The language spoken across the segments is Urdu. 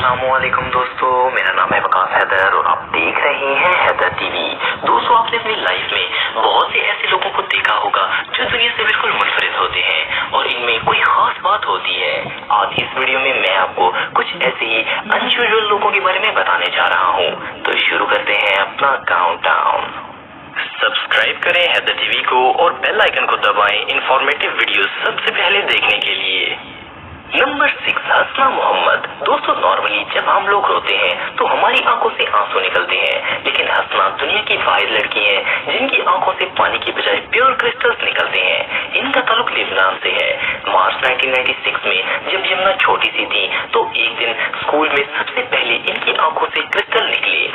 السلام علیکم دوستوں، میرا نام ہے حیدر اور آپ دیکھ رہے ہیں حیدر ٹی وی۔ دوستوں، آپ نے اپنی لائف میں بہت سے ایسے لوگوں کو دیکھا ہوگا جو دنیا سے بالکل منفرد ہوتے ہیں اور ان میں کوئی خاص بات ہوتی ہے۔ آج اس ویڈیو میں میں آپ کو کچھ ایسے ہی انیوژل لوگوں کے بارے میں بتانے جا رہا ہوں۔ تو شروع کرتے ہیں اپنا کاؤنٹ ڈاؤن۔ سبسکرائب کریں حیدر ٹی وی کو اور بیل آئیکن کو دبائیں انفارمیٹیو ویڈیوز سب سے پہلے دیکھنے کے لیے۔ نمبر 6، ہنسنا محمد۔ دوستوں، نارملی جب ہم لوگ روتے ہیں تو ہماری آنکھوں سے آنسو نکلتے ہیں، لیکن ہنسنا دنیا کی واحد لڑکی ہے جن کی آنکھوں سے پانی کی بجائے پیور کرسٹلز نکلتے ہیں۔ ان کا تعلق لبنان سے ہے۔ مارچ 1996 میں جب یمنا چھوٹی سی تھی تو ایک دن اسکول میں سب سے پہلے ان کی آنکھوں سے کرسٹل نکلے۔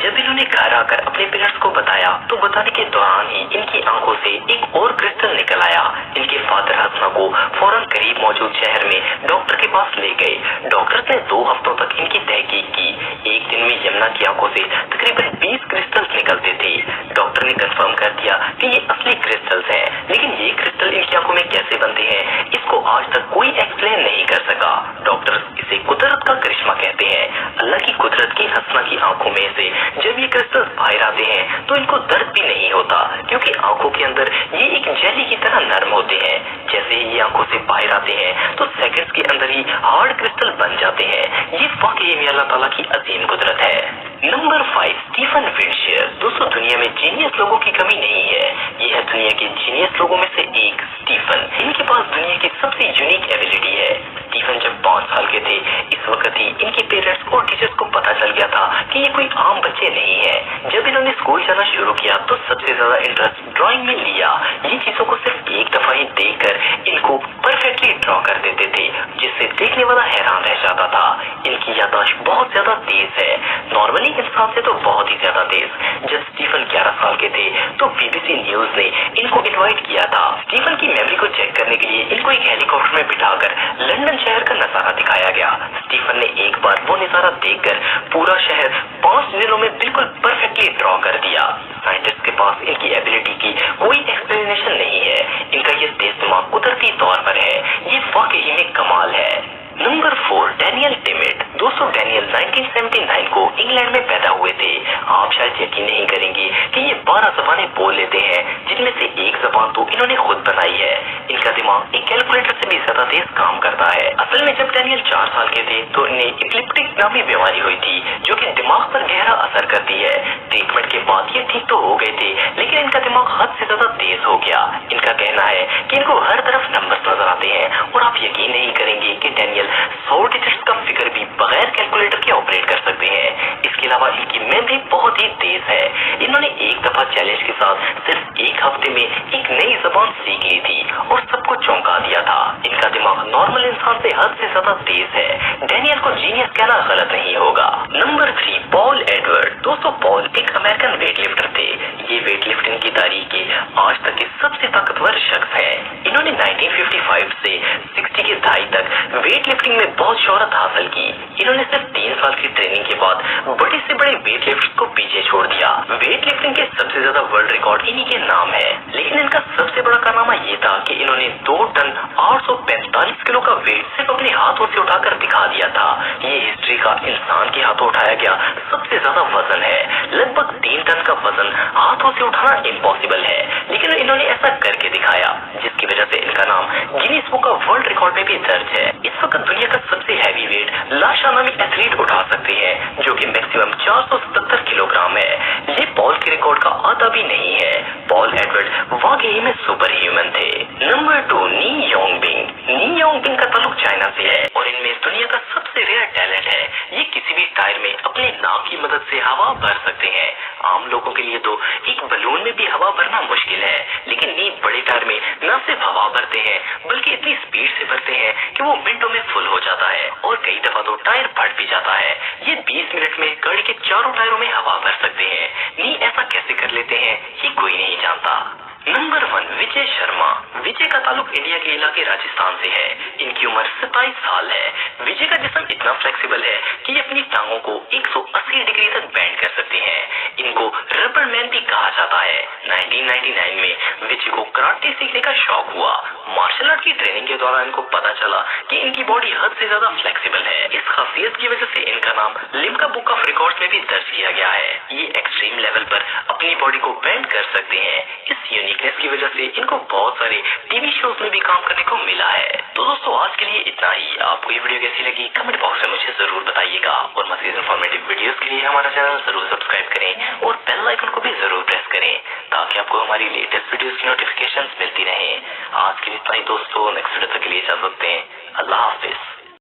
جب انہوں نے گھر آ کر اپنے پیرنٹس کو بتایا تو بتانے کے دوران ہی ان کی آنکھوں سے ایک اور کرسٹل نکل آیا۔ ان کے فادر ہنسنا کو فوراً قریب موجود شہر میں ڈاکٹر کے پاس لے گئے۔ ڈاکٹر نے 2 ہفتوں تک ان کی تحقیق کی۔ ایک دن میں یمنا کی آنکھوں سے تقریباً 20 کرسٹلز نکلتے تھے۔ ڈاکٹر نے کنفرم کر دیا کہ یہ اصلی کرسٹلز ہیں، لیکن یہ کرسٹل ان کی آنکھوں میں کیسے بنتے ہیں اس کو آج تک کوئی ایکسپلین نہیں کر سکا۔ ڈاکٹر اسے قدرت کا کرشمہ کہتے ہیں، اللہ کی قدرت کی ہنسنا کی آنکھوں میں سے جب یہ کرسٹلز باہر آتے ہیں تو ان کو درد بھی نہیں ہوتا، کیونکہ آنکھوں کے اندر یہ ایک جیلی کی طرح نرم ہوتے ہیں۔ جیسے ہی یہ آنکھوں سے باہر آتے ہیں تو سیکنڈز کے اندر ہی ہارڈ کرسٹل بن جاتے ہیں۔ یہ واقعی میں اللہ تعالیٰ کی عظیم قدرت ہے۔ Number 5، Stephen Wiltshire. دوستوں، دنیا میں جینیس لوگوں کی کمی نہیں ہے۔ یہ ہے دنیا کے جینیس لوگوں میں سے ایک، اسٹیفن۔ ان کے پاس دنیا کی سب سے یونیک ایبلٹی ہے۔ اسٹیفن جب 5 سال کے تھے اس وقت ہی ان کے پیرنٹس اور ٹیچرز کو پتا چل گیا تھا کہ یہ کوئی عام بچے نہیں ہے۔ جب انہوں نے اسکول جانا شروع کیا تو سب سے زیادہ انٹرسٹ ڈرائنگ میں لیا۔ یہ چیزوں کو صرف ایک دفعہ ہی دیکھ کر ان کو پرفیکٹلی ڈرا کر دیتے تھے، جس سے دیکھنے والا حیران رہ جاتا تھا۔ ان کی یادداشت بہت زیادہ تیز ہے، نارملی انسان سے تو بہت ہی زیادہ تیز۔ جب اسٹیفن 11 سال کے تھے تو BBC نیوز نے ان کو انوائٹ کیا تھا۔ اسٹیفن کی میموری کو چیک کرنے کے لیے ان کو ایک ہیلی کاپٹر میں بٹھا کر لندن شہر کا نظارہ دکھایا گیا۔ اسٹیفن نے ایک بار وہ نظارہ دیکھ کر پورا شہر 5 دنوں میں بالکل پرفیکٹلی ڈرا کر دیا۔ سائنٹسٹ کے پاس ان کی ایبلٹی کی کوئی ایکسپلینیشن نہیں ہے۔ ان کا یہ تیز دماغ قدرتی طور پر ہے، یہ واقعی میں کمال ہے۔ Number 4، Daniel ٹیمٹ۔ دوستوں، ڈینیل 1979 کو انگلینڈ میں پیدا ہوئے تھے۔ آپ شاید یقین نہیں کریں گے کہ یہ 12 زبانیں بول لیتے ہیں، جن میں سے ایک زبان تو انہوں نے خود بنائی ہے۔ ان کا دماغ ایک کیلکولیٹر سے بھی زیادہ تیز کام کرتا ہے۔ اصل میں جب ڈینیل 4 سال کے تھے تو انہیں ایپلیپٹک نامی بیماری ہوئی تھی جو کہ دماغ پر گہرا اثر کرتی ہے۔ ٹریٹمنٹ کے بعد یہ ٹھیک تو ہو گئے تھے، لیکن ان کا دماغ حد سے زیادہ تیز ہو گیا۔ ان کا کہنا ہے کہ ان کو ہر طرف نمبرز نظر آتے ہیں اور آپ یقین نہیں کریں گے کہ ڈینیل 100 ڈیجٹس کا فگر بھی بغیر کیلکولیٹر کے آپریٹ کر سکتے ہیں۔ اس کے علاوہ ان کی میموری بہت ہی تیز ہے۔ انہوں نے ایک دفعہ چیلنج کے ساتھ صرف 1 ہفتے میں ایک نئی زبان سیکھ لی تھی اور سب کو چونکا دیا تھا۔ ان کا دماغ نارمل انسان سے حد سے زیادہ تیز ہے۔ ڈینیل کو جینیس کہنا غلط نہیں ہوگا۔ نمبر 3، پال ایڈورڈ۔ دوستوں، پال ایک امریکن ویٹ لفٹر تھے۔ یہ ویٹ لفٹنگ کی تاریخ کے آج تک کے سب سے طاقتور شخص ہے۔ انہوں نے 1955 سے 60 کے دہائی تک ویٹ لفٹنگ میں بہت شہرت حاصل کی۔ انہوں نے صرف 3 سال کی ٹریننگ کے بعد بڑے سے بڑے ویٹ لفٹ کو پیچھے چھوڑ دیا۔ ویٹ لفٹنگ کے سب سے زیادہ ورلڈ ریکارڈ انہی کے نام ہے، لیکن ان کا سب سے بڑا کارنامہ یہ تھا کہ انہوں نے 2 ٹن 845 کلو کا ویٹ صرف اپنے ہاتھوں سے اٹھا کر دکھا دیا تھا۔ یہ ہسٹری کا انسان کے ہاتھوں اٹھایا گیا سب سے زیادہ وزن ہے۔ لگ بھگ 3 ٹن کا وزن ہاتھوں سے اٹھانا امپاسبل ہے، لیکن انہوں نے ایسا کر کے دکھایا، جس کی وجہ سے ان کا نام Guinness book of world record میں بھی درج ہے۔ اس وقت دنیا کا سب سے ہیوی ویٹ لاشا نامی ایتھلیٹ اٹھا سکتے ہیں، جو کہ میکسیمم 477 کلو گرام ہے۔ یہ پال کے ریکارڈ کا آدھا بھی نہیں ہے۔ پال ایڈورڈ واقعی میں سپر ہیومن تھے۔ نمبر 2، نی یونگ بنگ۔ نی یونگ بنگ کا تعلق چائنا سے ہے اور ان میں دنیا کا سب سے ریئر ٹیلنٹ ہے۔ یہ کسی بھی ٹائر میں اپنے ناک کی مدد سے ہوا بھر سکتے ہیں۔ عام لوگوں کے لیے تو ایک بلون میں بھی ہوا بھرنا مشکل ہے، لیکن نی بڑے ٹائر میں نہ صرف ہوا بھرتے ہیں بلکہ اتنی اسپیڈ سے بھرتے ہیں کہ وہ منٹوں میں فل ہو جاتا ہے اور کئی دفعہ تو ٹائر پھٹ بھی جاتا ہے۔ یہ 20 منٹ میں گاڑی کے چاروں ٹائروں میں ہوا بھر سکتے ہیں۔ نی ایسا کیسے کر لیتے ہیں یہ کوئی نہیں جانتا۔ نمبر 1، وجے شرما۔ وجے کا تعلق انڈیا کے علاقے راجستھان سے ہے۔ ان کی عمر 27 سال ہے۔ وجے کا جسم اتنا فلیکسیبل ہے کہ یہ اپنی ٹانگوں کو 180 ڈگری تک بینڈ کر سکتے ہیں۔ ان کو ربر مین بھی کہا جاتا ہے۔ 1999 میں وچی کو کراٹے سیکھنے کا شوق ہوا۔ مارشل آرٹ کی ٹریننگ کے دوران ان کو پتا چلا کہ ان کی باڈی حد سے زیادہ فلیکسیبل ہے۔ اس خاصیت کی وجہ سے ان کا نام لمکا بک آف ریکارڈز میں بھی درج کیا گیا ہے۔ یہ ایکسٹریم لیول پر اپنی باڈی کو بینڈ کر سکتے ہیں۔ اس یونیکنیس کی وجہ سے ان کو بہت سارے ٹی وی شوز میں بھی کام کرنے کو ملا ہے۔ تو دوستوں آج کے لیے اتنا ہی۔ آپ کو یہ ویڈیو کیسی لگی کمنٹ باکس میں مجھے ضرور بتائیے گا، اور مزید انفارمیٹیو ویڈیوز کے لیے ہمارا چینل ضرور سبسکرائب کریں اور بیل آئیکن کو بھی ضرور پریس کریں تاکہ آپ کو ہماری لیٹسٹ ویڈیوز کی نوٹیفیکیشنز ملتی رہیں۔ آج کے لیے اتنا ہی دوستوں، نیکسٹ ویڈیو تک کے لیے اجازت دیں۔ اللہ حافظ۔